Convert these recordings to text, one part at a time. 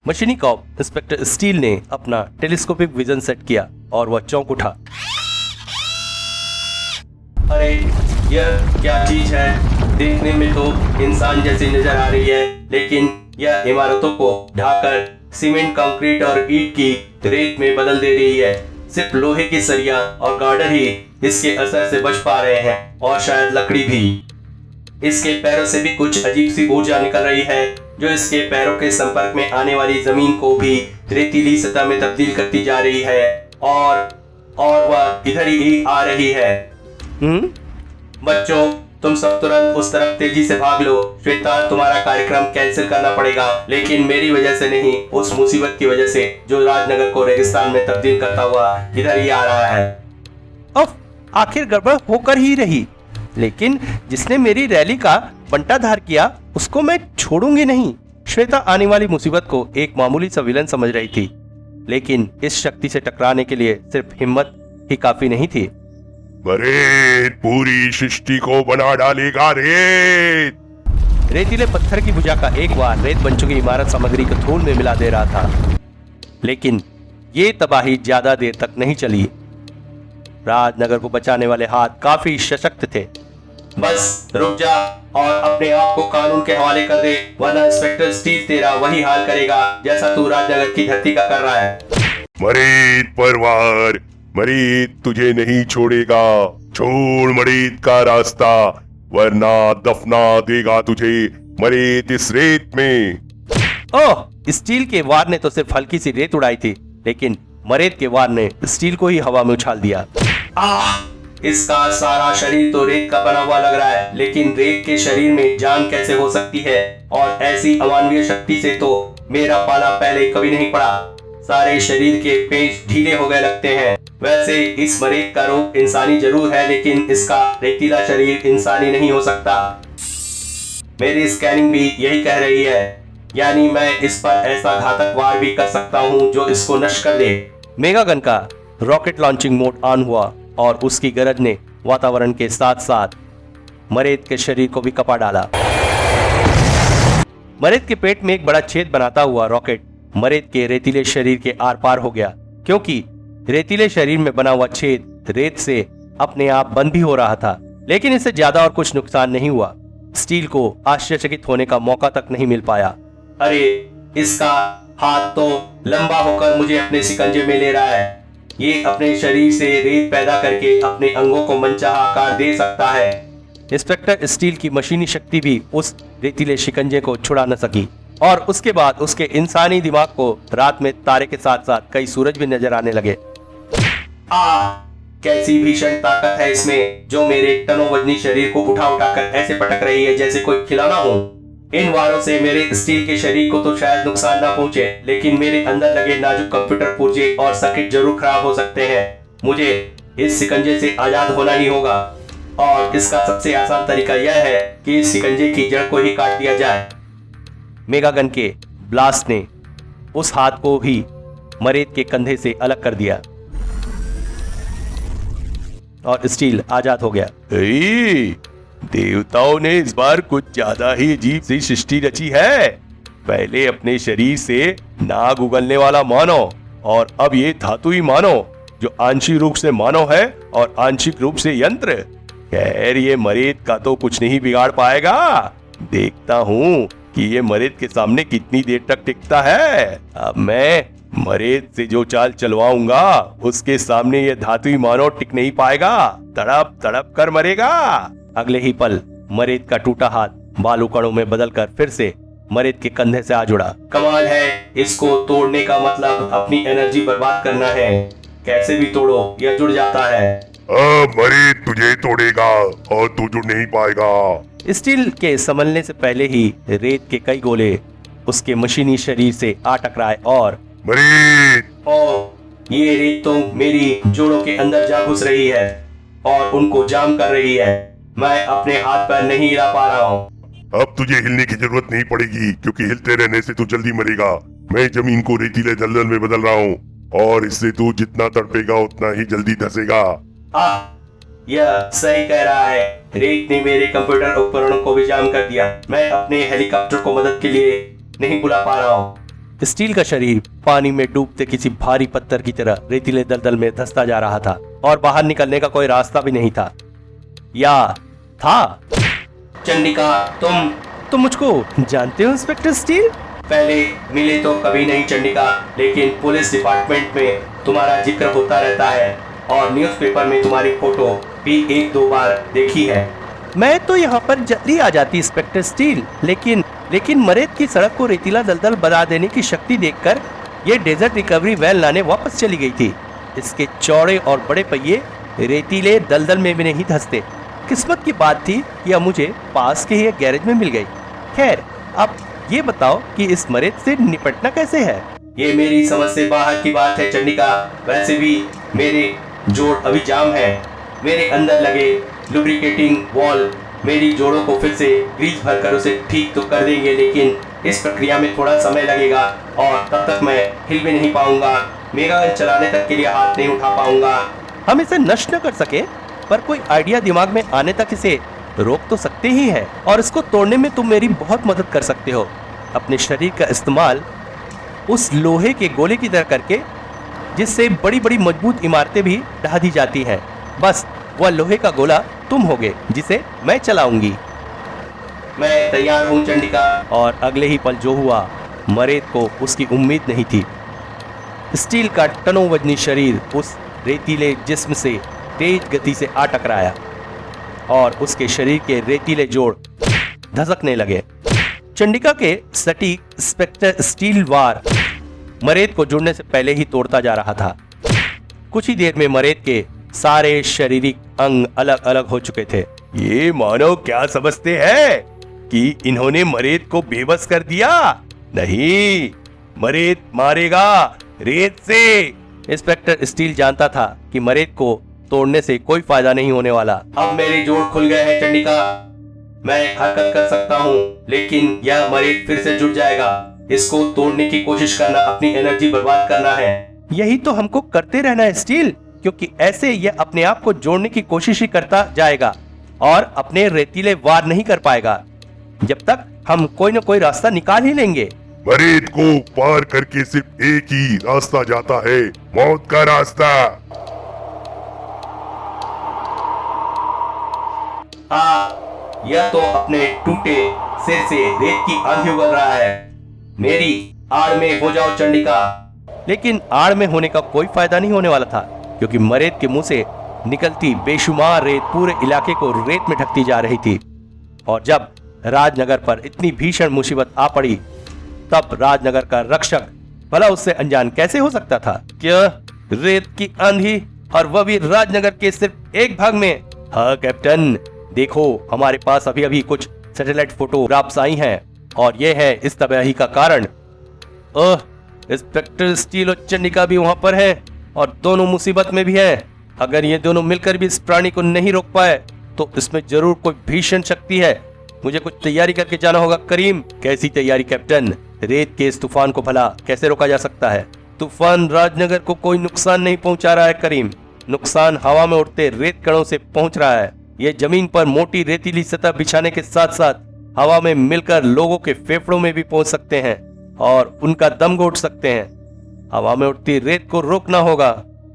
मशीनी corp inspector steel ने अपना टेलीस्कोपिक विजन सेट किया और वह चौंक उठा। अरे यह क्या चीज है? देखने में तो इंसान जैसी नजर आ रही है, लेकिन यह इमारतों को ढाकर सीमेंट, कंक्रीट और ईंट की रेत में बदल दे रही है। सिर्फ लोहे की सरिया और गार्डर ही इसके असर से बच पा रहे हैं, और शायद लकड़ी भी। इसके पैरों से भी कुछ अजीब सी ऊर्जा निकल रही है, जो इसके पैरों के संपर्क में आने वाली जमीन को भी रेतीली सतह में तब्दील करती जा रही है, और वह इधर ही आ रही है। बच्चों, तुम सब तुरंत उस तरफ तेजी से भाग लो। श्वेता, तुम्हारा कार्यक्रम कैंसिल करना पड़ेगा, लेकिन मेरी वजह से नहीं, उस मुसीबत की वजह से जो राजनगर को रेगिस्तान में तब्दील करता हुआ इधर ही आ रहा है। उफ, आखिर गड़बड़ होकर ही रही, लेकिन जिसने मेरी रैली का बंटाधार किया उसको मैं छोड़ूंगी नहीं। श्वेता आने वाली मुसीबत को एक मामूली सा विलन समझ रही थी, लेकिन इस शक्ति से टकराने के लिए सिर्फ हिम्मत ही काफी नहीं थी। रेत पूरी सृष्टि को बना डालेगा। रेत रेतीले पत्थर की भुजा का एक बार रेत बन चुकी इमारत सामग्री को धूल में मिला दे रहा था, लेकिन ये तबाही ज्यादा देर तक नहीं चली। राजनगर को बचाने वाले हाथ काफी सशक्त थे। बस रुक जा और अपने आप को कानून के हवाले कर दे, वरना इंस्पेक्टर स्टील तेरा वही हाल करेगा जैसा तू राजनगर की धरती का कर रहा है। मरीद परवार, मरीद तुझे नहीं छोड़ेगा। छोड़ मरीद का रास्ता, वरना दफना देगा तुझे मरीद इस रेत में। ओह, स्टील के वार ने तो सिर्फ हल्की सी रेत उड़ाई थी, लेकिन मरेद के वार ने स्टील को ही हवा में उछाल दिया। इसका सारा शरीर तो रेत का बना हुआ लग रहा है, लेकिन रेत के शरीर में जान कैसे हो सकती है? और ऐसी अमानवीय शक्ति से तो मेरा पाला पहले कभी नहीं पड़ा। सारे शरीर के पेच ढीले हो गए लगते हैं। वैसे इस मरीज का रूप इंसानी जरूर है, लेकिन इसका रेतीला शरीर इंसानी नहीं हो सकता। मेरी स्कैनिंग भी यही कह रही है, यानी मैं इस पर ऐसा घातक वार भी कर सकता हूँ जो इसको नष्ट कर दे। मेगागन का रॉकेट लॉन्चिंग मोड ऑन हुआ और उसकी गरज ने वातावरण के साथ साथ मरेद के शरीर को भी कपा डाला। मरेद के पेट में एक बड़ा छेद बनाता हुआ रॉकेट मरेद के रेतीले शरीर के आर पार हो गया, क्योंकि रेतीले शरीर में बना हुआ छेद रेत से अपने आप बंद भी हो रहा था। लेकिन इससे ज्यादा और कुछ नुकसान नहीं हुआ। स्टील को आश्चर्यचकित होने का मौका तक नहीं मिल पाया। अरे, इसका हाथ तो लंबा होकर मुझे अपने शिकंजे में ले रहा है। ये अपने शरीर से रेत पैदा करके अपने अंगों को मनचाहा आकार दे सकता है। इंस्पेक्टर स्टील की मशीनी शक्ति भी उस रेतीले शिकंजे को छुड़ा न सकी, और उसके बाद उसके इंसानी दिमाग को रात में तारे के साथ साथ कई सूरज भी नजर आने लगे। कैसी भीषण ताकत है इसमें, जो मेरे टनों वजनी शरीर को उठा उठाकर ऐसे पटक रही है जैसे कोई खिलौना हो। इन वारों से मेरे स्टील के शरीर को तो शायद नुकसान ना पहुंचे, लेकिन मेरे अंदर लगे नाजुक कंप्यूटर पुर्जे और सर्किट जरूर खराब हो सकते हैं। मुझे इस शिकंजे से आजाद होना ही होगा, और इसका सबसे आसान तरीका यह है कि इस शिकंजे की जड़ को ही काट दिया जाए। मेगागन के ब्लास्ट ने उस हाथ को ही मरेद के कंधे से अलग कर दिया और स्टील आजाद हो गया। देवताओं ने इस बार कुछ ज्यादा ही अजीब सी सृष्टि रची है। पहले अपने शरीर से नाग उगलने वाला मानव, और अब ये धातु ही मानव, जो आंशिक रूप से मानव है और आंशिक रूप से यंत्र। खैर, ये मरेद का तो कुछ नहीं बिगाड़ पाएगा। देखता हूँ कि ये मरेद के सामने कितनी देर तक टिकता है। अब मैं मरेद से जो चाल चलवाऊंगा, उसके सामने ये धातुई मानव टिक नहीं पाएगा। तड़प तड़प कर मरेगा। अगले ही पल मरेद का टूटा हाथ बालू कणों में बदलकर फिर से मरेद के कंधे से आ जुड़ा। कमाल है, इसको तोड़ने का मतलब अपनी एनर्जी बर्बाद करना है। कैसे भी तोड़ो, यह जुड़ जाता है। मरेद तुझे तोड़ेगा और तू जुड़ नहीं पाएगा। स्टील के संभलने से पहले ही रेत के कई गोले उसके मशीनी शरीर से आ टकराए और मरेद, ये रेत तो मेरी जोड़ों के अंदर जा घुस रही है और उनको जाम कर रही है। मैं अपने हाथ पैर नहीं हिला पा रहा हूँ। अब तुझे हिलने की जरूरत नहीं पड़ेगी, क्योंकि हिलते रहने से तू जल्दी मरेगा। मैं जमीन को रेतीले दलदल में बदल रहा हूँ, और इससे तू जितना तड़पेगा उतना ही जल्दी धसेगा। यह सही कह रहा है। रेत ने मेरे कंप्यूटर उपकरणों को भी जाम कर दिया। मैं अपने हेलीकॉप्टर को मदद के लिए नहीं बुला पा रहा हूँ। स्टील का शरीर पानी में डूबते किसी भारी पत्थर की तरह रेतीले दलदल में धंसता जा रहा था और बाहर निकलने का कोई रास्ता भी नहीं था। या था? चंडिका, तुम मुझको जानते हो इंस्पेक्टर स्टील? पहले मिले तो कभी नहीं चंडिका, लेकिन पुलिस डिपार्टमेंट में तुम्हारा जिक्र होता रहता है और न्यूज़पेपर में तुम्हारी फोटो भी 1-2 बार देखी है। मैं तो यहाँ पर जल्दी आ जाती इंस्पेक्टर स्टील, लेकिन मरेत की सड़क को रेतीला दलदल बना देने की शक्ति देखकर ये डेजर्ट रिकवरी वैन लाने वापस चली गई थी। इसके चौड़े और बड़े पहिए रेतीले दलदल में भी नहीं धंसते। किस्मत की बात थी कि अब मुझे पास के ही एक गैरेज में मिल गई। खैर, अब ये बताओ कि इस मरेत से निपटना कैसे है? ये मेरी समझ से बाहर की बात है चंडिका। वैसे भी मेरे जोड़ अभी जाम है। मेरे अंदर लगे लुब्रिकेटिंग वॉल मेरी जोड़ों को फिर से ग्रीस भरकर उसे ठीक तो कर देंगे, लेकिन इस प्रक्रिया में थोड़ा समय लगेगा और तब तक मैं हिल भी नहीं पाऊंगा। मेगा गन चलाने तक के लिए हाथ नहीं उठा पाऊंगा। हम इसे नष्ट न कर सके, पर कोई आइडिया दिमाग में आने तक इसे रोक तो सकते ही हैं, और इसको तोड़ने में तुम मेरी बहुत मदद कर सकते हो। अपने शरीर का इस्तेमाल उस लोहे के गोले की तरह करके जिससे बड़ी बड़ी मजबूत इमारतें भी ढा दी जाती हैं। बस वह लोहे का गोला तुम होगे जिसे मैं चलाऊंगी। मैं तैयार हूँ चंडिका। और अगले ही पल जो हुआ, मरेत को उसकी उम्मीद नहीं थी। स्टील का टनों वजनी शरीर उस रेतीले जिस्म से तेज गति से आ टकराया और उसके शरीर के रेतीले जोड़ धसकने लगे। चंडिका के सटीक स्पेक्टर स्टील वार मरेत को जुड़ने से पहले ही तोड़ता जा रहा था। कुछ ही देर में मरेत के सारे शारीरिक अंग अलग अलग हो चुके थे। ये मानव क्या समझते हैं कि इन्होंने मरेत को बेबस कर दिया? नहीं, मरेत मारेगा रेत से। इंस्पेक्टर स्टील जानता था कि मरेत को तोड़ने से कोई फायदा नहीं होने वाला। अब मेरे जोड़ खुल गए हैं चंडिका। मैं हरकत कर सकता हूँ, लेकिन यह मरेत फिर से जुड़ जाएगा। इसको तोड़ने की कोशिश करना अपनी एनर्जी बर्बाद करना है। यही तो हमको करते रहना है स्टील, क्योंकि ऐसे यह अपने आप को जोड़ने की कोशिश ही करता जाएगा और अपने रेतीले वार नहीं कर पाएगा। जब तक हम कोई न कोई रास्ता निकाल ही लेंगे। मरेत को पार करके सिर्फ एक ही रास्ता जाता है, मौत का रास्ता। हाँ, यह तो अपने टूटे सिर से रेत की आंधी उगल रहा है। मेरी आड़ में हो जाओ चंडिका। लेकिन आड़ में होने का कोई फायदा नहीं होने वाला था, क्योंकि मरेत के मुंह से निकलती बेशुमार रेत पूरे इलाके को रेत में ढकती जा रही थी। और जब राजनगर पर इतनी भीषण मुसीबत आ पड़ी, तब राजनगर का रक्षक भला उससे अनजान कैसे हो सकता था? क्या रेत की आंधी, और वह भी राजनगर के सिर्फ एक भाग में? हाँ कैप्टन, देखो हमारे पास अभी अभी कुछ सैटेलाइट फोटोग्राफ्स आई हैं और यह है इस तबाही का कारण। इंस्पेक्टर स्टील और चंडिका भी वहां पर है और दोनों मुसीबत में भी है। अगर ये दोनों मिलकर भी इस प्राणी को नहीं रोक पाए तो इसमें जरूर कोई भीषण शक्ति है। मुझे कुछ तैयारी करके जाना होगा। करीम, कैसी तैयारी कैप्टन? रेत के इस तूफान को भला कैसे रोका जा सकता है? तूफान राजनगर को कोई नुकसान नहीं पहुंचा रहा है करीम। नुकसान हवा में उड़ते रेत कणों से पहुंच रहा है। ये जमीन पर मोटी रेतीली सतह बिछाने के साथ साथ हवा में मिलकर लोगों के फेफड़ों में भी पहुंच सकते हैं और उनका दम घोट सकते हैं। हवा में उड़ती रेत को रोकना होगा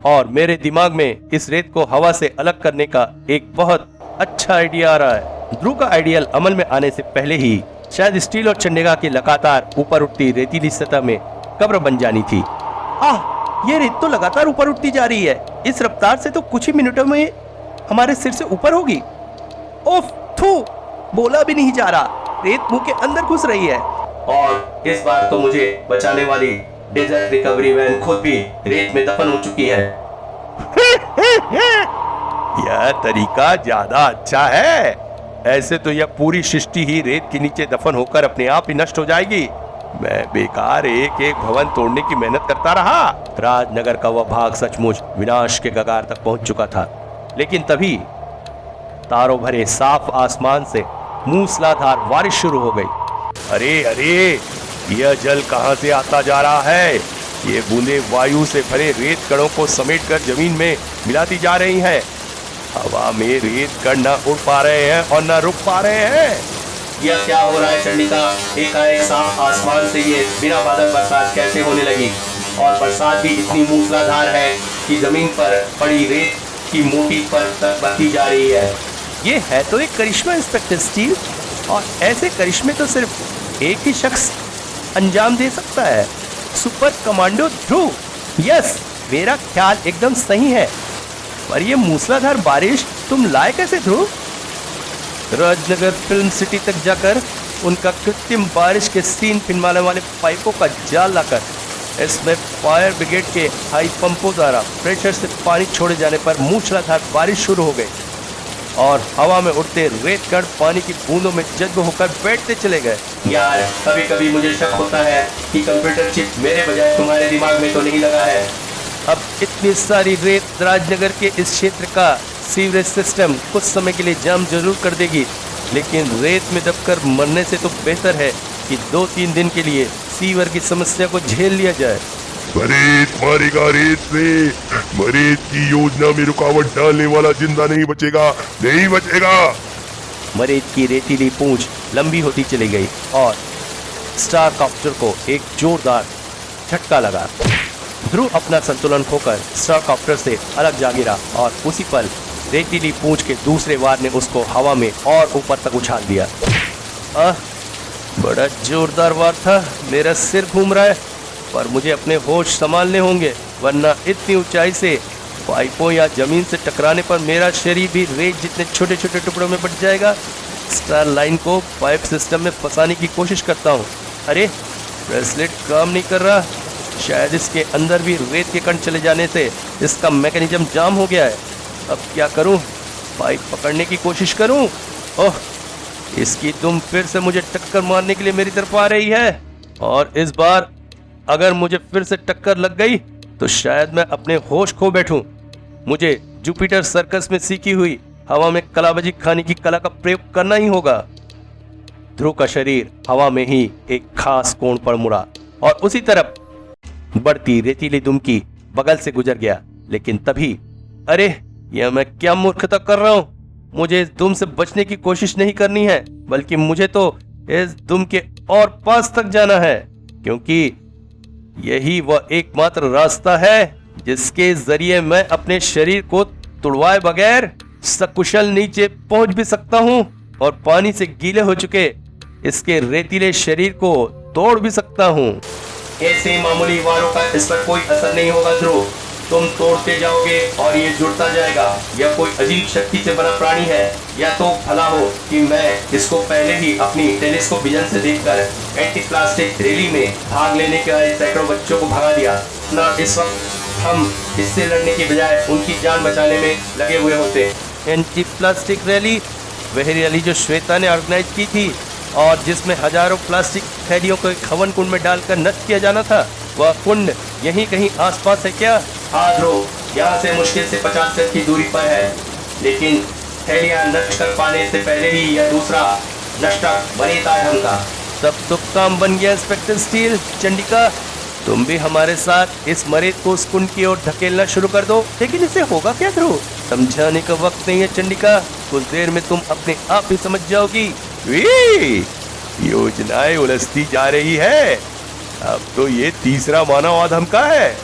और मेरे दिमाग में इस रेत को हवा से अलग करने का एक बहुत अच्छा आइडिया आ रहा है। ध्रुव का आइडियल अमल में आने से पहले ही शायद स्टील और चंडिका की लगातार ऊपर उठती रेतीली सतह में कब्र बन जानी थी। ये रेत तो लगातार ऊपर उठती जा रही है। इस रफ्तार से तो कुछ ही मिनटों में हमारे सिर से ऊपर होगी। ओफ थू, बोला भी नहीं जा रहा, रेत मुंह के अंदर घुस रही है। और इस बार तो मुझे बचाने वाली डेजर्ट रिकवरी वैन खुद भी रेत में दफन हो चुकी है। यह तरीका ज्यादा अच्छा है। ऐसे तो यह पूरी सृष्टि ही रेत के नीचे दफन होकर अपने आप ही नष्ट हो जाएगी। मैं बेकार एक एक भवन तोड़ने की मेहनत करता रहा। राजनगर का वह भाग सचमुच विनाश के कगार तक पहुंच चुका था। लेकिन तभी तारों भरे साफ आसमान से मूसलाधार बारिश शुरू हो गई। अरे अरे, यह जल कहां से आता जा रहा है? ये बूंदे वायु से भरे रेत कणों को समेटकर जमीन में मिलाती जा रही हैं। हवा में रेत कण न उड़ पा रहे हैं और न रुक पा रहे हैं। यह क्या हो रहा है चंडिका? एकाएक साफ आसमान से ये बिना बादल बरसात कैसे होने लगी? और बरसात भी इतनी मूसलाधार है कि जमीन पर पड़ी रेत की मोटी परत तक बहती जा रही है। ये है तो एक करिश्मा इंस्पेक्टर स्टील, और ऐसे करिश्मे तो सिर्फ एक ही शख्स अंजाम दे सकता है, सुपर कमांडो ध्रुव। यस, मेरा ख्याल एकदम सही है। पर ये मूसलाधार बारिश तुम लाए कैसे ध्रुव? राजनगर फिल्म सिटी तक जाकर उनका कृत्रिम बारिश के सीन फिल्माने वाले पाइपों का जाल लाकर इसमें फायर ब्रिगेड के हाई पंपों द्वारा प्रेशर से पानी छोड़े जाने पर मूसलाधार बारिश शुरू हो गई और हवा में उड़ते रेत कण पानी की बूंदों में जज्ब होकर बैठते चले गए। यार, कभी कभी मुझे शक होता है कि कंप्यूटर चिप मेरे बजाय तुम्हारे दिमाग में तो नहीं लगा है। अब इतनी सारी रेत राजनगर के इस क्षेत्र का सीवरेज सिस्टम कुछ समय के लिए जाम जरूर कर देगी, लेकिन रेत में दबकर मरने से तो बेहतर है कि 2-3 दिन के लिए सीवर की समस्या को झेल लिया जाए। मरेत मारेगा रेत से। मरेत की योजना में रुकावट डालने वाला जिंदा नहीं बचेगा, नहीं बचेगा। मरेत की रेतीली पूंछ लंबी होती चली गई और स्टार कॉप्टर को एक जोरदार झटका लगा। ध्रुव अपना संतुलन खोकर स्टार कॉप्टर से अलग जा गिरा और उसी पल रेतीली पूंछ के दूसरे वार ने उसको हवा में और ऊपर तक उछाल दिया। बड़ा जोरदार वार था। मेरा सिर घूम रहा है, पर मुझे अपने होश संभालने होंगे, वरना इतनी ऊंचाई से पाइपों या जमीन से टकराने पर मेरा शरीर भी रेत जितने छोटे छोटे टुकड़ों में बट जाएगा। स्टार लाइन को पाइप सिस्टम में फंसाने की कोशिश करता हूँ। अरे, ब्रेसलेट काम नहीं कर रहा। शायद इसके अंदर भी रेत के कण चले जाने से इसका मैकेनिज्म जाम हो गया है। अब क्या करूं? पाइप पकड़ने की कोशिश करूं? ओह, इसकी दुम फिर से मुझे टक्कर मारने के लिए मेरी तरफ आ रही है, और इस बार अगर मुझे फिर से टक्कर लग गई तो शायद मैं अपने होश खो बैठूं। मुझे जुपिटर सर्कस में सीखी हुई हवा में कलाबाजी खाने की कला का प्रयोग करना ही होगा। ध्रुव का शरीर हवा में ही एक खास कोण पर मुड़ा और उसी तरफ बढ़ती रेतीली दुम की बगल से गुजर गया। लेकिन तभी, अरे, यह मैं क्या मूर्खता कर रहा हूं? मुझे इस दुम से बचने की कोशिश नहीं करनी है, बल्कि मुझे तो इस दुम के और पास तक जाना है, क्योंकि यही वह एकमात्र रास्ता है जिसके जरिए मैं अपने शरीर को तुड़वाए बगैर सकुशल नीचे पहुंच भी सकता हूं और पानी से गीले हो चुके इसके रेतीले शरीर को तोड़ भी सकता हूं। ऐसे मामूली वारों का इस पर कोई असर नहीं होगा ध्रुव। तुम तोड़ते जाओगे और ये जुड़ता जाएगा। यह कोई अजीब शक्ति से बना प्राणी है, या तो भला हो कि मैं इसको पहले ही अपनी टेलीस्कोप विजन से देखकर एंटी प्लास्टिक रैली में भाग लेने के आए सैकड़ों बच्चों को भगा दिया, ना इस वक्त हम इससे लड़ने की बजाय उनकी जान बचाने में लगे हुए होते। Anti plastic rally? वही रैली जो श्वेता ने ऑर्गेनाइज की थी और जिसमें हजारों प्लास्टिक थैलियों को एक हवन कुंड में डालकर नष्ट किया जाना था। वह कुंड यहीं कहीं आसपास है क्या? हाँ ध्रुव, यहाँ से मुश्किल से 50 गज की दूरी पर है, लेकिन थैलियाँ नष्ट कर पाने से पहले ही यह दूसरा नष्टक बनेता ढंग का। तब तो काम बन गया इंस्पेक्टर स्टील। चंडिका, तुम भी हमारे साथ इस मरेत को उस कुंड की ओर धकेलना शुरू कर दो। लेकिन इसे होगा क्या ध्रुव? समझाने का वक्त नहीं है चंडिका, कुछ देर में तुम अपने आप ही समझ जाओगी। योजनाएं उलझती जा रही है। अब तो ये तीसरा मानव आधम का है।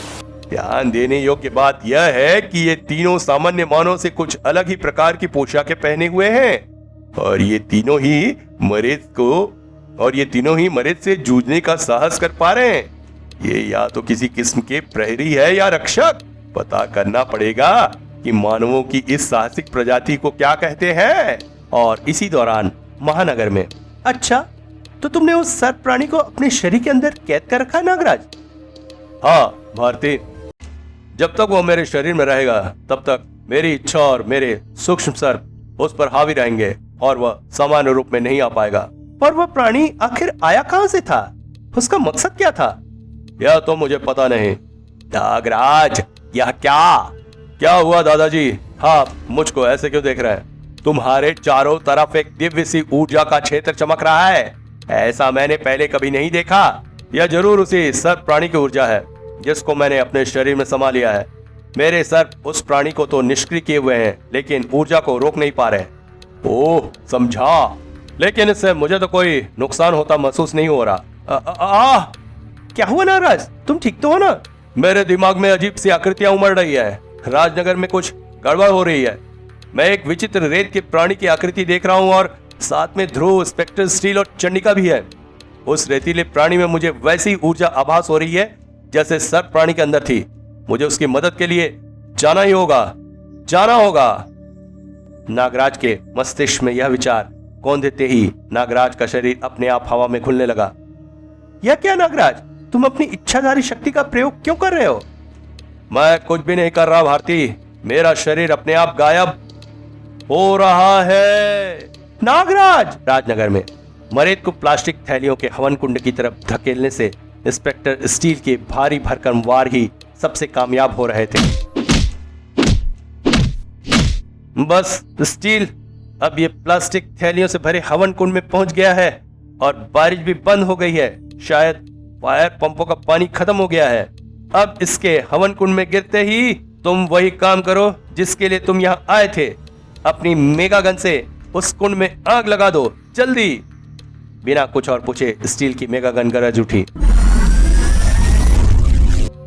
ध्यान देने योग्य बात यह है कि ये तीनों सामान्य मानव से कुछ अलग ही प्रकार की पोशाकें पहने हुए हैं और ये तीनों ही मरेत से जूझने का साहस कर पा रहे हैं। ये या तो किसी किस्म के प्रहरी है या रक्षक। पता करना पड़ेगा कि मानवों की इस साहसिक प्रजाति को क्या कहते हैं। और इसी दौरान महानगर में, अच्छा, तो तुमने उस सर्प प्राणी को अपने शरीर के अंदर कैद कर रखा है नागराज? हाँ भारती, जब तक वो मेरे शरीर में रहेगा तब तक मेरी इच्छा और मेरे सूक्ष्म सर्प उस पर हावी रहेंगे और वह सामान्य रूप में नहीं आ पाएगा। पर वह प्राणी आखिर आया कहां से था? उसका मकसद क्या था? यह तो मुझे पता नहीं। नागराज, यह क्या हुआ दादाजी? हाँ, मुझको ऐसे क्यों देख रहे हैं? तुम्हारे चारों तरफ एक दिव्य सी ऊर्जा का क्षेत्र चमक रहा है। ऐसा मैंने पहले कभी नहीं देखा। यह जरूर उसी सर्प प्राणी की ऊर्जा है जिसको मैंने अपने शरीर में समा लिया है। मेरे सर्प उस प्राणी को तो निष्क्रिय किए हुए हैं, लेकिन ऊर्जा को रोक नहीं पा रहे। ओह, समझा। लेकिन इससे मुझे तो कोई नुकसान होता महसूस नहीं हो रहा। क्या हुआ नागराज, तुम ठीक तो हो ना? मेरे दिमाग में अजीब सी आकृतियां उमड़ रही है। राजनगर में कुछ गड़बड़ हो रही है। मैं एक विचित्र रेत के प्राणी की आकृति देख रहा हूँ और साथ में ध्रुव, स्पेक्टर, स्टील और चंडिका भी है। उस रेतीले प्राणी में मुझे वैसी ऊर्जा आभास हो रही है जैसे सर्प प्राणी के अंदर थी। मुझे उसकी मदद के लिए जाना ही होगा, जाना होगा। नागराज के मस्तिष्क में यह विचार कौंधते ही नागराज का शरीर अपने आप हवा में खुलने लगा। यह क्या नागराज, तुम अपनी इच्छाधारी शक्ति का प्रयोग क्यों कर रहे हो? मैं कुछ भी नहीं कर रहा भारती, मेरा शरीर अपने आप गायब हो रहा है। नागराज! राजनगर में मरेत को प्लास्टिक थैलियों के हवन कुंड की तरफ धकेलने से इंस्पेक्टर स्टील के भारी भरकम वार ही सबसे कामयाब हो रहे थे। बस स्टील अब ये प्लास्टिक थैलियों से भरे हवन कुंड में पहुंच गया है और बारिश भी बंद हो गई है। शायद फायर पंपों का पानी खत्म हो गया है। अब इसके हवन कुंड में गिरते ही तुम वही काम करो जिसके लिए तुम यहाँ आए थे। अपनी मेगा गन से उस कुंड में आग लगा दो, जल्दी। बिना कुछ और पूछे स्टील की मेगा गन गरज उठी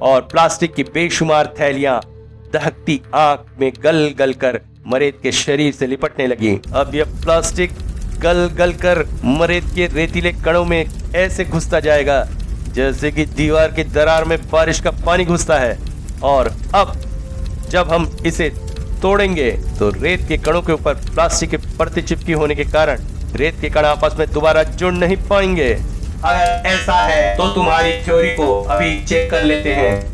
और प्लास्टिक की बेशुमार थैलियां दहकती आग में गल गल कर मरेत के शरीर से लिपटने लगी। अब यह प्लास्टिक गल गल कर मरेत के रेतीले कणों में ऐसे घुसता जाएगा जैसे कि दीवार की दरार में बारिश का पानी घुसता है। और अब जब हम इसे तोड़ेंगे तो रेत के कणों के ऊपर प्लास्टिक की परतें चिपकी होने के कारण रेत के कण आपस में दोबारा जुड़ नहीं पाएंगे। अगर ऐसा है तो तुम्हारी थ्योरी को अभी चेक कर लेते हैं।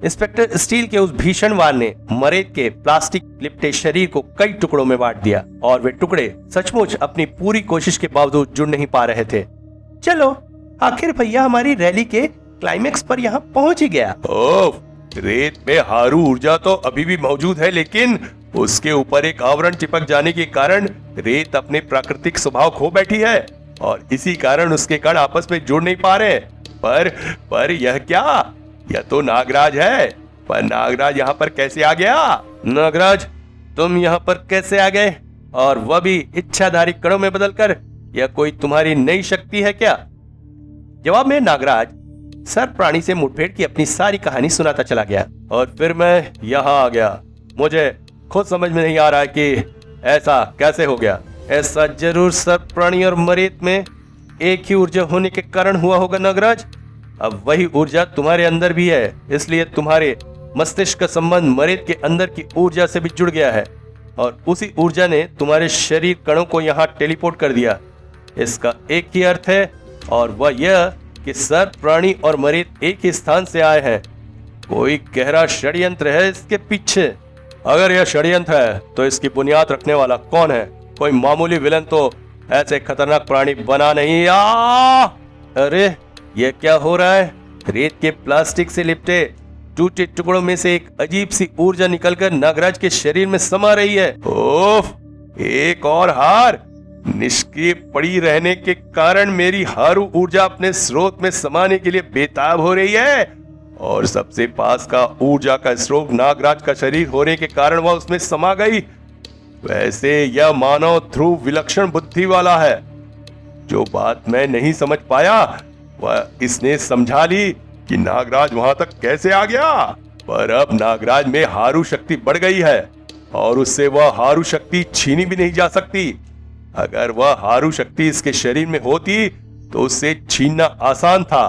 इंस्पेक्टर स्टील के उस भीषण वार ने मरेत के प्लास्टिक लिपटे शरीर को कई टुकड़ों में बांट दिया और वे टुकड़े सचमुच अपनी पूरी कोशिश के बावजूद जुड़ नहीं पा रहे थे। चलो, आखिर भैया हमारी रैली के क्लाइमेक्स पर यहाँ पहुंच ही गया। ओह, रेत में हारू ऊर्जा तो अभी भी मौजूद है, लेकिन उसके ऊपर एक आवरण चिपक जाने के कारण रेत अपने प्राकृतिक स्वभाव खो बैठी है और इसी कारण उसके कण आपस में जुड़ नहीं पा रहे। पर यह क्या? यह तो नागराज है। पर नागराज यहाँ पर कैसे आ गया? नागराज, तुम यहाँ पर कैसे आ गए? और वह भी इच्छाधारी कणों में बदलकर? यह कोई तुम्हारी नई शक्ति है क्या? जवाब में नागराज सर्प प्राणी से मुठभेड़ की अपनी सारी कहानी सुनाता चला गया। और फिर मैं यहाँ आ गया। मुझे खुद समझ में नहीं आ रहा है कि ऐसा कैसे हो गया। ऐसा जरूर सर्प प्राणी और मरेत में एक ही ऊर्जा होने के कारण हुआ होगा नागराज। अब वही ऊर्जा तुम्हारे अंदर भी है, इसलिए तुम्हारे मस्तिष्क का संबंध मरेत के अंदर की ऊर्जा से भी जुड़ गया है और उसी ऊर्जा ने तुम्हारे शरीर कणों को यहाँ टेलीपोर्ट कर दिया। इसका एक ही अर्थ है और वह यह कि सर्प प्राणी और मरेत एक ही स्थान से आए हैं। कोई गहरा षड्यंत्र है इसके पीछे। अगर यह षड्यंत्र है तो इसकी बुनियाद रखने वाला कौन है? कोई मामूली विलन तो ऐसे खतरनाक प्राणी बना नहीं। अरे ये क्या हो रहा है? रेत के प्लास्टिक से लिपटे टूटे टुकड़ों में से एक अजीब सी ऊर्जा निकलकर नागराज के शरीर में समा रही है। ओफ, एक और हार। निष्क्रिय पड़ी रहने के कारण मेरी हारू ऊर्जा अपने स्रोत में समाने के लिए बेताब हो रही है और सबसे पास का ऊर्जा का स्रोत नागराज का शरीर होने के कारण वह उसमें समा गई। वैसे यह मानव ध्रुव विलक्षण बुद्धि वाला है। जो बात मैं नहीं समझ पाया वह इसने समझा ली कि नागराज वहां तक कैसे आ गया। पर अब नागराज में हारू शक्ति बढ़ गई है और उससे वह हारू शक्ति छीनी भी नहीं जा सकती। अगर वह हारू शक्ति इसके शरीर में होती तो उससे छीनना आसान था,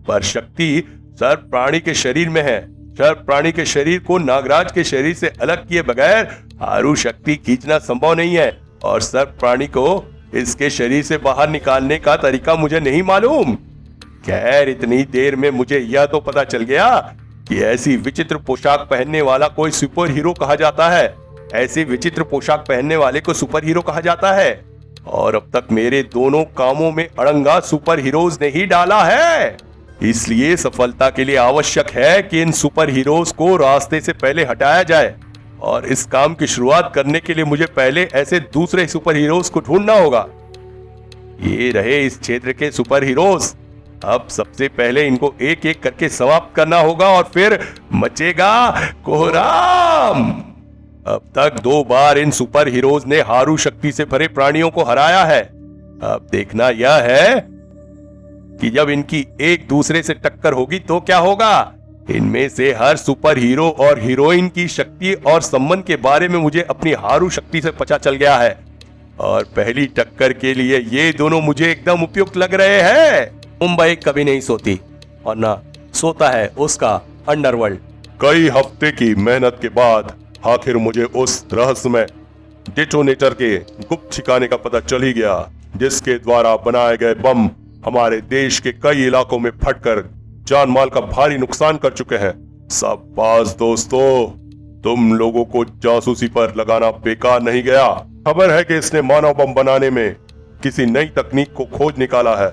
पर शक्ति सर्प प्राणी के शरीर में है। सर्प प्राणी के शरीर को नागराज के शरीर से अलग किए बगैर हारू शक्ति खींचना संभव नहीं है और सर्प प्राणी को इसके शरीर से बाहर निकालने का तरीका मुझे नहीं मालूम। खैर, इतनी देर में मुझे यह तो पता चल गया कि ऐसी विचित्र पोशाक पहनने वाला कोई सुपर हीरो कहा जाता है। ऐसी विचित्र पोशाक पहनने वाले को सुपर हीरो कहा जाता है और अब तक मेरे दोनों कामों में अड़ंगा सुपर हीरोज ने ही डाला है। इसलिए सफलता के लिए आवश्यक है कि इन सुपर हीरोज को रास्ते से पहले हटाया जाए और इस काम की शुरुआत करने के लिए मुझे पहले ऐसे दूसरे सुपर हीरोज को ढूंढना होगा। ये रहे इस क्षेत्र के सुपर हीरोज। अब सबसे पहले इनको एक एक करके समाप्त करना होगा और फिर मचेगा कोहराम। अब तक 2 बार इन सुपर हीरोज ने हारू शक्ति से भरे प्राणियों को हराया है। अब देखना यह है कि जब इनकी एक दूसरे से टक्कर होगी तो क्या होगा। इनमें से हर सुपर हीरो और हीरोइन की शक्ति और संबंध के बारे में मुझे अपनी हारू शक्ति से पता चल गया है, और पहली टक्कर के लिए ये दोनों मुझे एकदम उपयुक्त लग रहे हैं। मुंबई कभी नहीं सोती और ना सोता है उसका अंडरवर्ल्ड। कई हफ्ते की मेहनत के बाद आखिर मुझे उस रहस्यमय डेटोनेटर के गुप्त ठिकाने का पता चल ही गया, जिसके द्वारा बनाए गए बम हमारे देश के कई इलाकों में फटकर जान माल का भारी नुकसान कर चुके हैं। शाबाश दोस्तों, तुम लोगों को जासूसी पर लगाना बेकार नहीं गया। खबर है कि इसने मानव बम बनाने में किसी नई तकनीक को खोज निकाला है,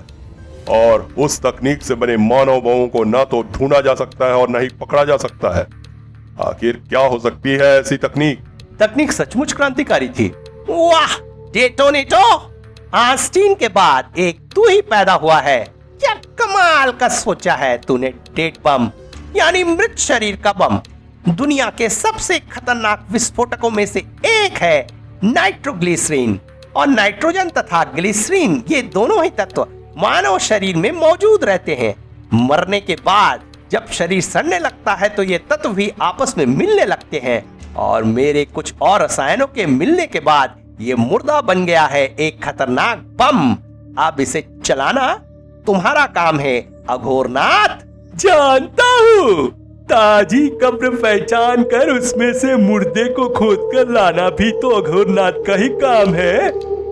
और उस तकनीक से बने मानव बमों को ना तो ढूंढा जा सकता है और न ही पकड़ा जा सकता है। आखिर क्या हो सकती है ऐसी तकनीक? तकनीक सचमुच क्रांतिकारी थी। वाह डेटोनेटो, आस्टीन के बाद एक तू ही पैदा हुआ है। क्या कमाल का सोचा है तूने। डेड बम यानी मृत शरीर का बम दुनिया के सबसे खतरनाक विस्फोटकों में से एक है। नाइट्रोग्लिसरीन और नाइट्रोजन तथा ग्लिसरीन, ये दोनों ही तत्व मानव शरीर में मौजूद रहते हैं। मरने के बाद जब शरीर सड़ने लगता है तो ये तत्व भी आपस में मिलने लगते हैं, और मेरे कुछ और रसायनों के मिलने के बाद ये मुर्दा बन गया है एक खतरनाक बम। अब इसे चलाना तुम्हारा काम है अघोरनाथ। जानता हूँ, ताजी कब्र पहचान कर उसमें से मुर्दे को खोद कर लाना भी तो अघोरनाथ का ही काम है।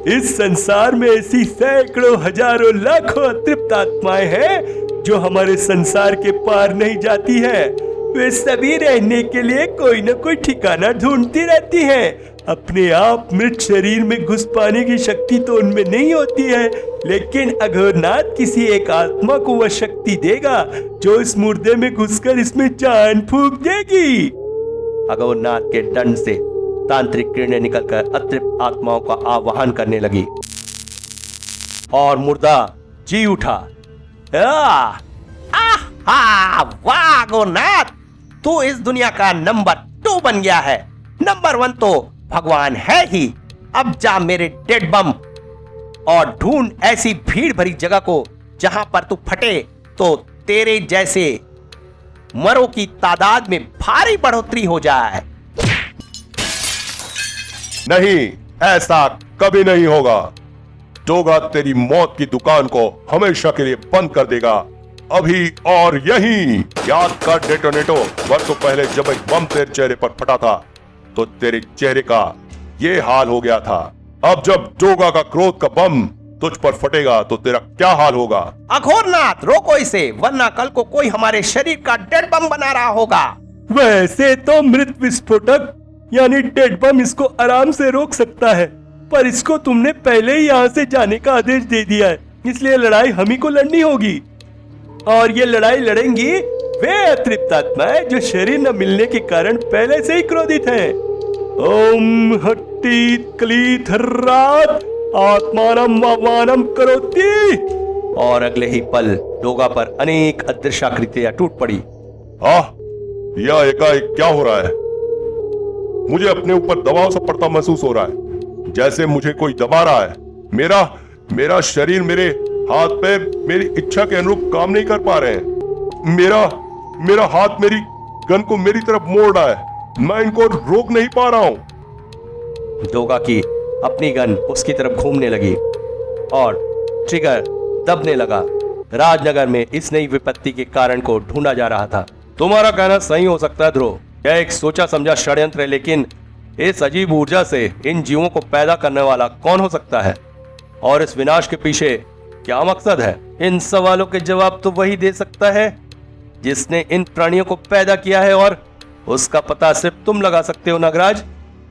इस संसार में ऐसी सैकड़ों हजारों लाखों अतृप्त आत्माएं हैं जो हमारे संसार के पार नहीं जाती है। वे सभी रहने के लिए कोई न कोई ठिकाना ढूंढती रहती हैं। अपने आप मृत शरीर में घुस पाने की शक्ति तो उनमें नहीं होती है, लेकिन अघोरनाथ किसी एक आत्मा को वह शक्ति देगा जो इस मुर्दे में घुसकर इसमें जान फूंक देगी। अघोरनाथ के दंड से तांत्रिक किरणें निकलकर अतृप्त आत्माओं का आवाहन करने लगी और मुर्दा जी उठा। वाह अघोरनाथ, तू इस दुनिया का नंबर 2 बन गया है। नंबर 1 तो भगवान है ही। अब जा मेरे डेड बम और ढूंढ ऐसी भीड़ भरी जगह को जहां पर तू फटे तो तेरे जैसे मरों की तादाद में भारी बढ़ोतरी हो जाए। नहीं, ऐसा कभी नहीं होगा। जोगा तेरी मौत की दुकान को हमेशा के लिए बंद कर देगा, अभी और यहीं। याद कर डेटोनेटो, वर्षों पहले जब एक बम तेरे चेहरे पर फटा था तो तेरे चेहरे का ये हाल हो गया था। अब जब जोगा का क्रोध का बम तुझ पर फटेगा तो तेरा क्या हाल होगा? अघोरनाथ रोको इसे, वरना कल को कोई हमारे शरीर का डेड बम बना रहा होगा। वैसे तो मृत विस्फोटक यानी डेड बम इसको आराम से रोक सकता है, पर इसको तुमने पहले ही यहाँ से जाने का आदेश दे दिया है, इसलिए लड़ाई हम ही को लड़नी होगी। और ये लड़ाई लड़ेंगी वे अतृप्त आत्माएं जो शरीर न मिलने के कारण पहले से ही क्रोधित हैं। ओम हट्टी क्लीथ रात आत्मानम वामानम करोति। और अगले ही पल डोगा पर अनेक अदृश्य आकृतियां टूट पड़ी। यह एकाएक क्या हो रहा है? मुझे अपने ऊपर दबाव सा पड़ता महसूस हो रहा है, जैसे मुझे कोई दबा रहा है। मेरा शरीर, मेरे हाथ पैर मेरी इच्छा के अनुरूप काम नहीं कर पा रहे हैं। मेरा हाथ मेरी गन को मेरी तरफ मोड़ रहा है, मैं इनको रोक नहीं पा रहा हूं। डोगा की अपनी गन उसकी तरफ घूमने लगी और ट्रिगर दबने लगा। राजनगर में इस नई विपत्ति के कारण को ढूंढा जा रहा था। तुम्हारा कहना सही हो सकता है ध्रुव, यह एक सोचा समझा षड्यंत्र है, लेकिन इस अजीब ऊर्जा से इन जीवों को पैदा करने वाला कौन हो सकता है और इस विनाश के पीछे क्या मकसद है? इन सवालों के जवाब तो वही दे सकता है जिसने इन प्राणियों को पैदा किया है, और उसका पता सिर्फ तुम लगा सकते हो नागराज।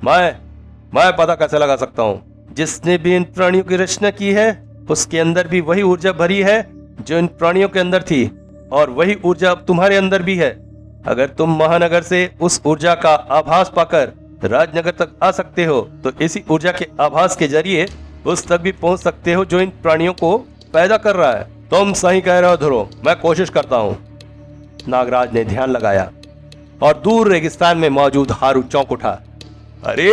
मैं पता कैसे लगा सकता हूँ? जिसने भी इन प्राणियों की रचना की है उसके अंदर भी वही ऊर्जा भरी है जो इन प्राणियों के अंदर थी, और वही ऊर्जा अब तुम्हारे अंदर भी है। अगर तुम महानगर से उस ऊर्जा का आभास पाकर राजनगर तक आ सकते हो तो इसी ऊर्जा के आभास के जरिए उस तक भी पहुंच सकते हो जो इन प्राणियों को पैदा कर रहा है। तुम सही कह रहे हो ध्रुव, मैं कोशिश करता हूँ। नागराज ने ध्यान लगाया और दूर रेगिस्तान में मौजूद हारू चौंक उठा। अरे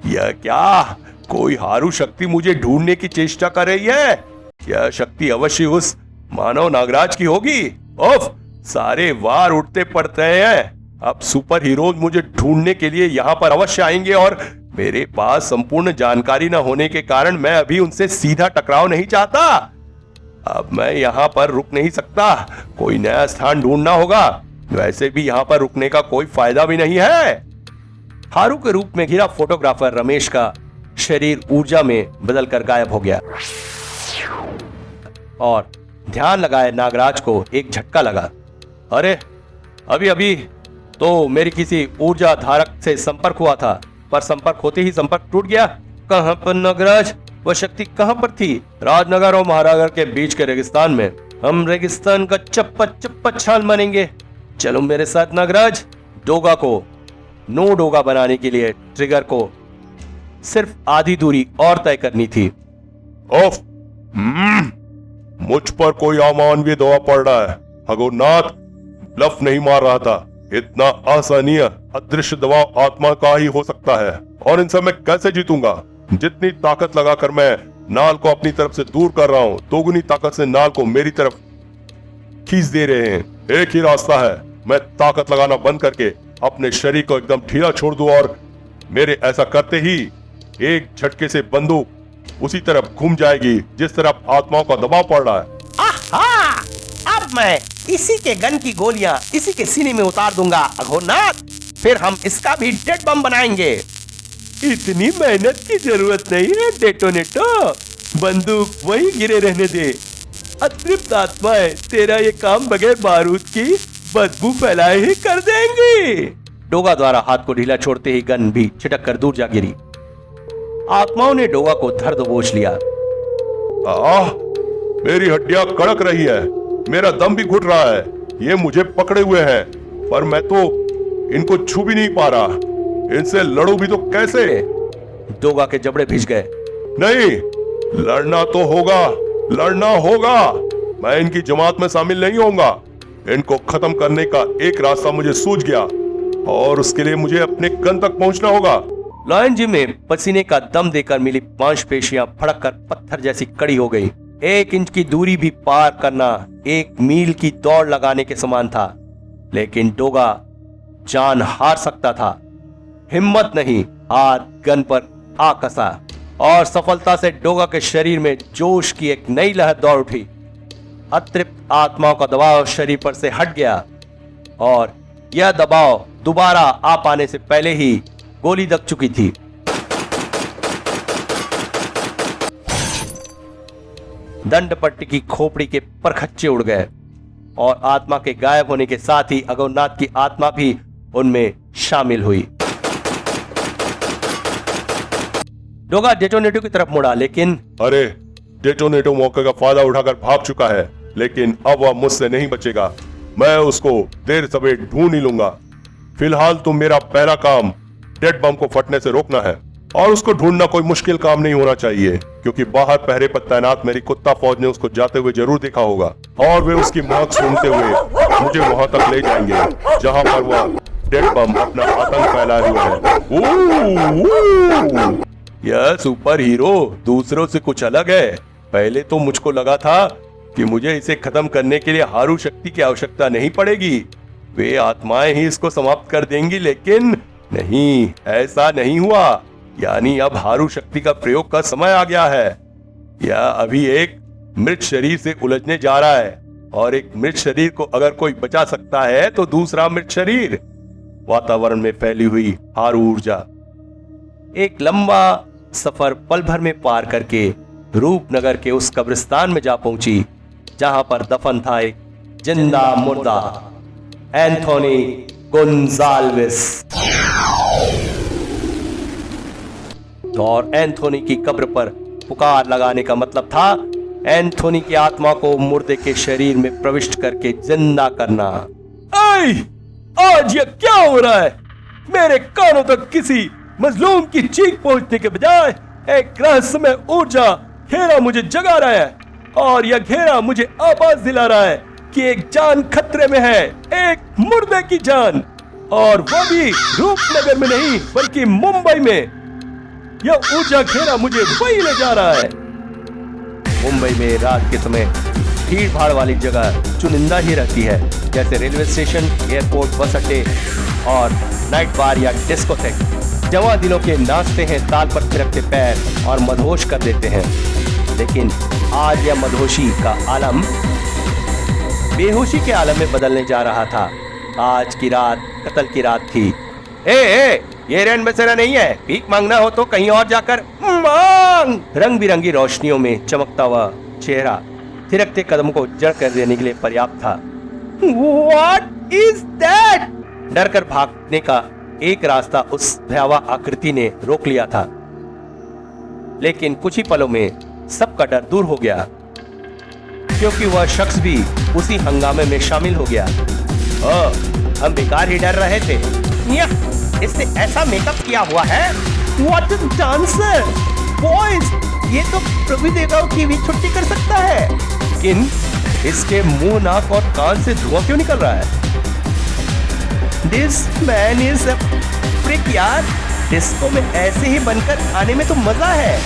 यह क्या, कोई हारू शक्ति मुझे ढूंढने की चेष्टा कर रही है। यह शक्ति अवश्य उस मानव नागराज की होगी। ओफ, सारे वार उठते पड़ते हैं। अब सुपर हीरोज मुझे ढूंढने के लिए यहाँ पर अवश्य आएंगे और मेरे पास संपूर्ण जानकारी न होने के कारण मैं अभी उनसे सीधा टकराव नहीं चाहता। अब मैं यहाँ पर रुक नहीं सकता, कोई नया स्थान ढूंढना होगा। वैसे भी यहाँ पर रुकने का कोई फायदा भी नहीं है। हारू के रूप में घिरा फोटोग्राफर रमेश का शरीर ऊर्जा में बदलकर गायब हो गया और ध्यान लगाए नागराज को एक झटका लगा। अरे अभी अभी तो मेरी किसी ऊर्जा धारक से संपर्क हुआ था, पर संपर्क होते ही संपर्क टूट गया। कहां पर नागराज, वह शक्ति कहां पर थी? राजनगर और महारागर के बीच के रेगिस्तान में। हम रेगिस्तान का चप्पा चप्पा छाल मारेंगे। चलो मेरे साथ नागराज। डोगा को नो डोगा बनाने के लिए ट्रिगर को सिर्फ आधी दूरी और तय करनी थी। ऑफ, मुझ पर कोई अमानवीय दबाव पड़ रहा है। खगोनाथ ब्लफ नहीं मार रहा था। इतना असहनीय अदृश्य दबाव आत्मा का ही हो सकता है, और इनसे मैं कैसे जीतूंगा? जितनी ताकत लगाकर मैं नाल को अपनी तरफ से दूर कर रहा हूं, दोगुनी ताकत से नाल को मेरी तरफ खींच दे रहे हैं। एक ही रास्ता है, मैं ताकत लगाना बंद करके अपने शरीर को एकदम ढीला छोड़ दूं, और मेरे ऐसा करते ही एक झटके से बंदूक उसी तरफ घूम जाएगी जिस तरफ आत्माओं का दबाव पड़ रहा है। आहा! अब मैं इसी के गन की गोलियां इसी के सीने में उतार दूंगा अघोरनाथ। फिर हम इसका भी डेड बम बनाएंगे। इतनी मेहनत की जरूरत नहीं है डेटोनेटो, बंदूक वहीं गिरे रहने दे। अतृप्त आत्माएं तेरा ये काम बगैर बारूद की बदबू फैलाए ही कर देंगी। डोगा द्वारा हाथ को ढीला छोड़ते ही गन भी छिटक कर दूर जा गिरी। आत्माओं ने डोगा को धर दबोच लिया। मेरी हड्डियां कड़क रही है, मेरा दम भी घुट रहा है। ये मुझे पकड़े हुए हैं, पर मैं तो इनको छू भी नहीं पा रहा। इनसे लड़ू भी तो कैसे? डोगा के जबड़े भिज गए। नहीं, लड़ना तो होगा, लड़ना होगा। मैं इनकी जमात में शामिल नहीं होऊंगा। इनको खत्म करने का एक रास्ता मुझे सूझ गया, और उसके लिए मुझे अपने गन तक पहुंचना होगा। लायन जी में पसीने का दम देकर मिली मांसपेशियां फड़क कर पत्थर जैसी कड़ी हो गई। 1 इंच की दूरी भी पार करना 1 मील की दौड़ लगाने के समान था। लेकिन डोगा जान हार सकता था। हिम्मत नहीं, हाथ गन पर आ कसा और सफलता से डोगा के शरीर में जोश की एक नई लहर दौड़ उठी। अतृप्त आत्माओं का दबाव शरीर पर से हट गया, और यह दबाव दोबारा आ पाने से पहले ही गोली दग चुकी थी। दंड पट्टी की खोपड़ी के परखच्चे उड़ गए, और आत्मा के गायब होने के साथ ही अघोरनाथ की आत्मा भी उनमें शामिल हुई। डोगा डेटोनेटो की तरफ मुड़ा, लेकिन अरे, डेटोनेटो मौके का फायदा उठाकर भाग चुका है, लेकिन अब वह मुझसे नहीं बचेगा। मैं उसको देर सवेर ढूंढ ही लूंगा। फिलहाल तो मेरा पहला काम डेड बम को फटने से रोकना है, और उसको ढूंढना कोई मुश्किल काम नहीं होना चाहिए, क्योंकि बाहर पहरे पर तैनात मेरी कुत्ता फौज ने उसको जाते हुए जरूर देखा होगा, और वे उसकी महक सूंघते हुए मुझे वहां तक ले जाएंगे जहां पर वह डेड बम अपना आतंक फैलाए हुए है। यह सुपर हीरो दूसरों से कुछ अलग है। पहले तो मुझको लगा था कि मुझे इसे खत्म करने के लिए हारू शक्ति की आवश्यकता नहीं पड़ेगी, वे आत्माएं ही इसको समाप्त कर देंगी, लेकिन नहीं, ऐसा नहीं हुआ। यानी अब हारू शक्ति का प्रयोग का समय आ गया है। यह अभी एक मृत शरीर से उलझने जा रहा है, और एक मृत शरीर को अगर कोई बचा सकता है तो दूसरा मृत शरीर। वातावरण में फैली हुई हारू ऊर्जा एक लंबा सफर पल भर में पार करके रूपनगर के उस कब्रिस्तान में जा पहुंची जहां पर दफन था एक जिंदा मुर्दा, एंथोनी गोंजाल्वेस। और एंथोनी की कब्र पर पुकार लगाने का मतलब था एंथोनी की आत्मा को मुर्दे के शरीर में प्रविष्ट करके जिंदा करना। आज ये क्या हो रहा है? मेरे कानों तक किसी मजलूम की चीख पहुंचने के बजाय एक रहस्यमय ऊर्जा घेरा मुझे जगा रहा है, और यह घेरा मुझे आवाज दिला रहा है कि एक जान खतरे में है, एक मुर्दे की जान। और वो भी रूपनगर में नहीं बल्कि मुंबई में। यह ऊंचा घेरा मुझे वही ले जा रहा है। मुंबई में रात के समय भीड़ भाड़ वाली जगह चुनिंदा ही रहती है, जैसे रेलवे स्टेशन, एयरपोर्ट, बस अड्डे और नाइट बार या डिस्कोथेक। जवां दिनों के नाचते हैं ताल पर थिरकते पैर और मदहोश कर देते हैं। लेकिन आज यह मदहोशी का आलम बेहोशी के आलम में बदलने जा रहा था। आज की रात कत्ल की रात थी। ये रैन बसेरा नहीं है, भीख मांगना हो तो कहीं और जाकर मांग। रंग बिरंगी रोशनियों में चमकता हुआ चेहरा थिरकते कदम को जड़ कर देने के लिए पर्याप्त था। What is that? डर कर भागने का एक रास्ता उस भयावह आकृति ने रोक लिया था, लेकिन कुछ ही पलों में सबका डर दूर हो गया, क्योंकि वह शख्स भी उसी हंगामे में शामिल हो गया। हम बेकार ही डर रहे थे। इसने ऐसा मेकअप किया हुआ है। What a dancer! Boys, ये तो प्रभु देवताओं की भी छुट्टी कर सकता है। लेकिन इसके मुंह, नाक और कान से धुआं क्यों निकल रहा है? This man is a freak यार। डिस्को में ऐसे ही बनकर आने में तो मजा है।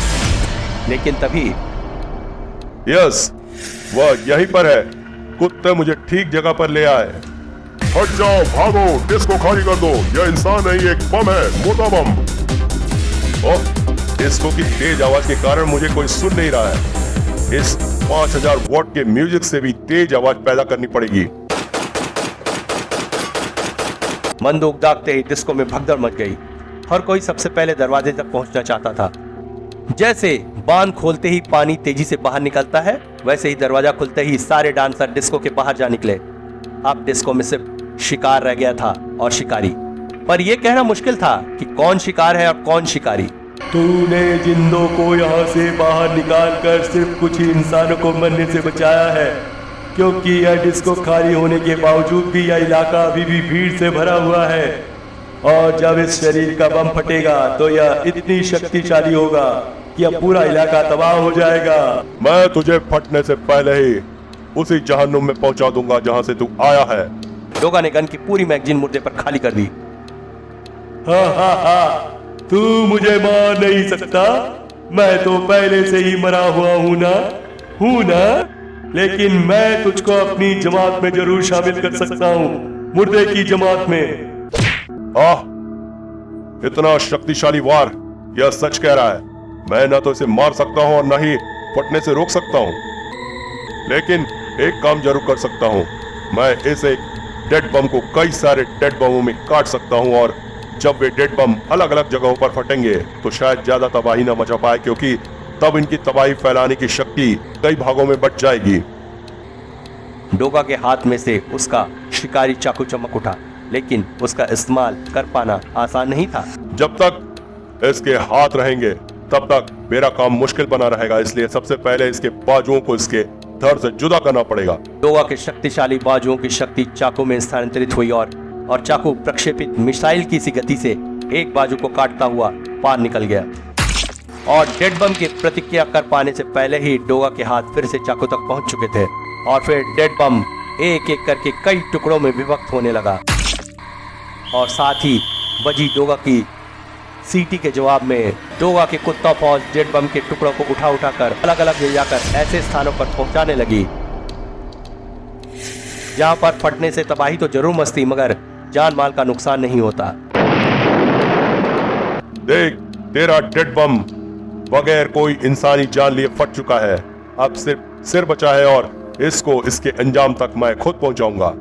लेकिन तभी यस, वह यहीं पर है। कुत्ते मुझे ठीक जगह पर ले आए। हट जाओ, भागो, डिस्को खाली कर दो। यह इंसान नहीं, एक बम है, मोटा बम। ओह, डिस्को की तेज आवाज के कारण मुझे कोई सुन नहीं रहा है। इस 5000 वॉट के म्यूजिक से भी तेज आवाज पैदा करनी पड़ेगी। बंदूक दागते ही डिस्को में भगदड़ मच गई। हर कोई सबसे पहले दरवाजे तक पहुंचना चाहता था। जैसे बांध खोलते ही पानी तेजी से बाहर निकलता है, वैसे ही दरवाजा खुलते ही सारे डांसर डिस्को के बाहर जा निकले। अब डिस्को में सिर्फ शिकार रह गया था और शिकारी। पर यह कहना मुश्किल था कि कौन शिकार है और कौन शिकारी। तूने जिंदों को यहाँ से बाहर निकालकर सिर्फ कुछ ही इंसानों को मरने से बचाया है, क्योंकि यह डिस्को खाली होने के बावजूद भी यह इलाका अभी भी भीड़ से भरा हुआ है। और जब इस शरीर का बम फटेगा तो यह इतनी शक्तिशाली होगा कि यह पूरा इलाका तबाह हो जाएगा। मैं तुझे फटने से पहले ही उसी जहन्नुम में पहुंचा दूंगा जहां से तू आया है। डोगा ने गन की पूरी मैगजीन मुर्दे पर खाली कर दी। हा, तू मुझे मार नहीं सकता। मैं तो पहले से ही मरा हुआ हूं ना? लेकिन मैं तुझको अपनी जमात में जरूर शामिल कर सकता हूँ, मुर्दे की जमात में। इतना शक्तिशाली वार, यह सच कह रहा है। मैं ना तो इसे मार सकता हूँ और ना ही फटने से रोक सकता हूँ, लेकिन एक काम जरूर कर सकता हूँ। मैं इस एक डेड बम को कई सारे डेड बमों में काट सकता हूँ, और जब वे डेड बम अलग अलग जगहों पर फटेंगे तो शायद ज्यादा तबाही ना मचा पाए, क्योंकि तब इनकी तबाही फैलाने की शक्ति कई भागों में बच जाएगी। डोगा के हाथ में से उसका शिकारी चाकू चमक उठा, लेकिन उसका इस्तेमाल कर पाना आसान नहीं था। जब तक इसके हाथ रहेंगे तब तक मेरा काम मुश्किल बना रहेगा, इसलिए सबसे पहले इसके बाजुओं को इसके धड़ से जुदा करना पड़ेगा। डोगा के शक्तिशाली बाजुओं की शक्ति चाकू में स्थानांतरित हुई और चाकू प्रक्षेपित मिसाइल की सी गति से एक बाजू को काटता हुआ पार निकल गया। और डेड बम की प्रतिक्रिया कर पाने से पहले ही डोगा के हाथ फिर से चाकू तक पहुंच चुके थे, और फिर डेड बम एक एक करके कई टुकड़ों में विभक्त होने लगा। और साथ ही बजी डोगा की सीटी के जवाब में डोगा की कुत्ता फौज डेड बम के टुकड़ों को उठा कर अलग अलग ले जाकर ऐसे स्थानों पर पहुंचाने लगी जहां पर फटने से तबाही तो जरूर मचती, मगर जान माल का नुकसान नहीं होता। देख, तेरा डेड बम बगैर कोई इंसानी जान लिए फट चुका है। अब सिर्फ सिर बचा है, और इसको इसके अंजाम तक मैं खुद पहुंचाऊंगा।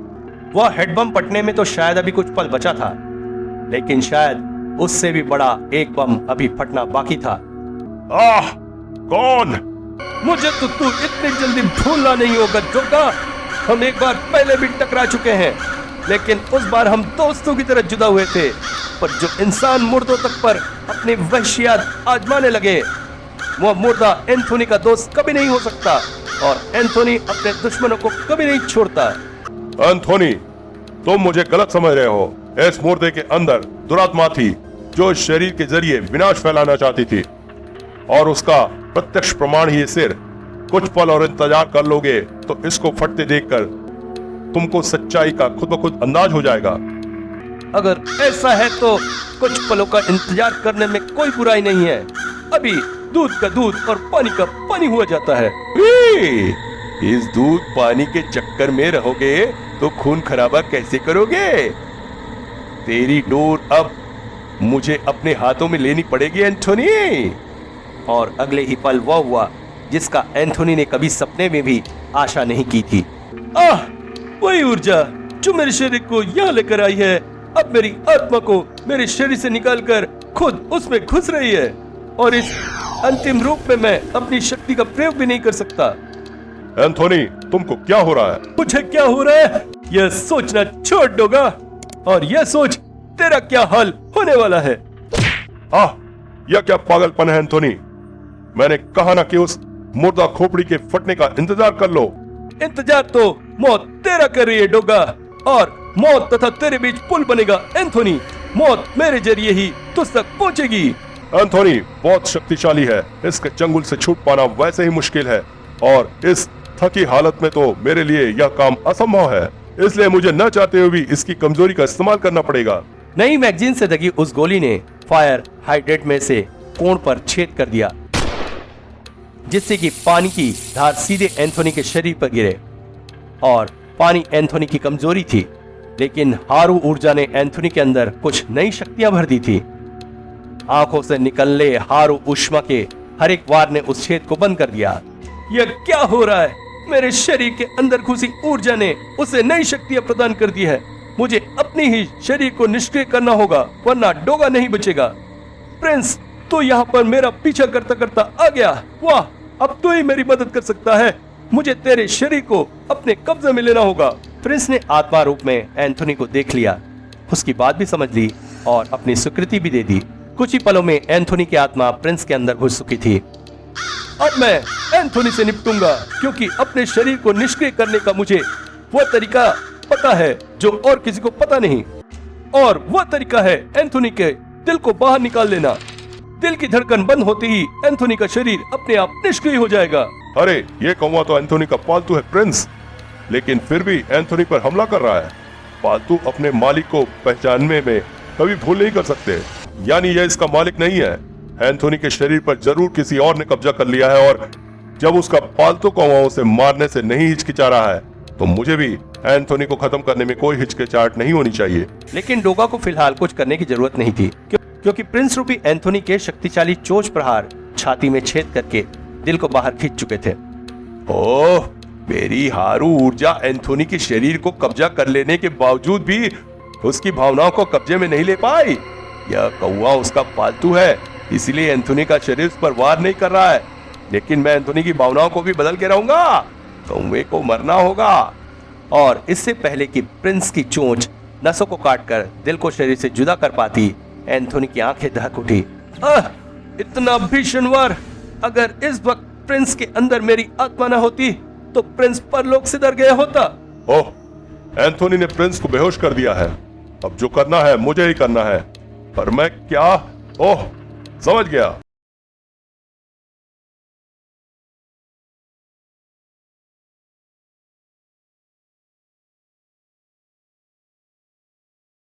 वह हेड बम फटने में तो शायद अभी कुछ पल बचा था, लेकिन शायद उससे भी बड़ा एक बम अभी फटना बाकी था। कौन? मुझे तो तू इतनी जल्दी भूलना नहीं होगा डोगा। हम एक बार पहले भी टकरा चुके हैं, लेकिन उस बार हम दोस्तों की तरह जुदा हुए थे। पर जो इंसान मुर्दों तक पर अपनी वहशियत आजमाने लगे, वो मुर्दा एंथोनी का दोस्त कभी नहीं हो सकता, और एंथोनी अपने दुश्मनों को कभी नहीं छोड़ता। एंथोनी, तुम मुझे गलत समझ रहे हो। इस मुर्दे के अंदर दुरात्मा थी जो इस शरीर के जरिए विनाश फैलाना चाहती थी, और उसका प्रत्यक्ष प्रमाण ही सिर। कुछ पल और इंतजार कर लोगे तो इसको फटते देखकर तुमको सच्चाई का खुद ब खुद अंदाज हो जाएगा। अगर ऐसा है तो कुछ पलों का इंतजार करने में कोई बुराई नहीं है। अभी दूध का दूध और पानी का पानी हुआ जाता है। इस दूध पानी के चक्कर में रहोगे तो खून खराबा कैसे करोगे? तेरी डोर अब मुझे अपने हाथों में लेनी पड़ेगी एंथोनी। और अगले ही पल वह हुआ जिसका एंथोनी ने कभी सपने में भी आशा नहीं की थी। वही ऊर्जा जो मेरे शरीर को यहाँ लेकर आई है, अब मेरी आत्मा को मेरे शरीर से निकालकर खुद उसमें घुस रही है और इस अंतिम रूप में मैं अपनी शक्ति का प्रयोग भी नहीं कर सकता। एंथोनी, तुमको क्या हो रहा है? मुझे क्या हो रहा है यह सोचना छोड़ दोगा, और यह सोच तेरा क्या हाल होने वाला है। यह क्या पागलपन है एंथोनी? मैंने कहा ना कि उस मुर्दा खोपड़ी के फटने का इंतजार कर लो। इंतजार तो मौत तेरा कर रही है डोगा, और मौत तथा तेरे बीच पुल बनेगा एंथोनी। मौत मेरे जरिए ही तुझ तक पहुंचेगी। एंथोनी बहुत शक्तिशाली है, इसके चंगुल से छूट पाना वैसे ही मुश्किल है, और इस थकी हालत में तो मेरे लिए यह काम असंभव है। इसलिए मुझे न चाहते हुए भी इसकी कमजोरी का इस्तेमाल करना पड़ेगा। नई मैगजीन से दगी उस गोली ने फायर हाइड्रेट में से कोण पर छेद कर दिया, जिससे कि पानी की धार सीधे एंथोनी के शरीर पर गिरे। और पानी एंथोनी की कमजोरी थी, लेकिन हारू ऊर्जा ने एंथोनी के अंदर कुछ नई शक्तियां भर दी थी। आंखों से निकलने हारू ऊष्मा के हर एक वार ने उस छेद को बंद कर दिया। यह क्या हो रहा है? मेरे शरीर के अंदर घुसी ऊर्जा ने उसे नई शक्तियां प्रदान कर दी है। मुझे अपनी ही शरीर को निष्क्रिय करना होगा, वरना डोगा नहीं बचेगा। प्रिंस, तू यहाँ पर मेरा पीछा करता करता आ गया। वाह, अब तू ही मेरी मदद कर सकता है। मुझे तेरे शरीर को अपने कब्जे में लेना होगा। प्रिंस ने आत्मा रूप में एंथोनी को देख लिया, उसकी बात भी समझ ली और अपनी स्वीकृति भी दे दी। कुछ ही पलों में एंथोनी की आत्मा प्रिंस के अंदर घुस चुकी थी। अब मैं एंथोनी से निपटूंगा, क्योंकि अपने शरीर को निष्क्रिय करने का मुझे वह तरीका पता है जो और किसी को पता नहीं, और वह तरीका है एंथोनी के दिल को बाहर निकाल लेना। दिल की धड़कन बंद होते ही एंथोनी का शरीर अपने आप निष्क्रिय हो जाएगा। अरे, ये कौवा तो एंथोनी का पालतू है प्रिंस, लेकिन फिर भी एंथोनी पर हमला कर रहा है। पालतू अपने मालिक को पहचानने में कभी भूल नहीं कर सकते, यानी यह इसका मालिक नहीं है। एंथोनी के शरीर पर जरूर किसी और ने कब्जा कर लिया है, और जब उसका पालतू कौवा उसे मारने से नहीं हिचकिचा रहा है, तो मुझे भी एंथोनी को खत्म करने में कोई हिचकिचाहट नहीं होनी चाहिए। लेकिन डोगा को फिलहाल कुछ करने की जरूरत नहीं थी, क्योंकि प्रिंस रूपी एंथोनी के शक्तिशाली चोच प्रहार छाती में छेद करके दिल को बाहर खींच चुके थे। ओह, मेरी हारू ऊर्जा एंथोनी के शरीर को कब्जा कर लेने के बावजूद भी उसकी भावनाओं को कब्जे में नहीं ले पाई। यह कौवा उसका पालतू है, इसलिए एंथोनी का शरीर उस पर वार नहीं कर रहा है। लेकिन मैं एंथोनी की भावनाओं को भी बदल के रहूंगा। कौवे को मरना होगा। और इससे पहले कि प्रिंस की चोंच नसों को काटकर दिल को शरीर से जुदा कर पाती, एंथोनी की आंखें दहक उठी। इतना भीषण वार! अगर इस वक्त प्रिंस के अंदर मेरी आत्मा न होती तो प्रिंस परलोक से डर गया होता। ओह, एंथोनी ने प्रिंस को बेहोश कर दिया है। अब जो करना है मुझे ही करना है। पर मैं क्या? ओह, समझ गया।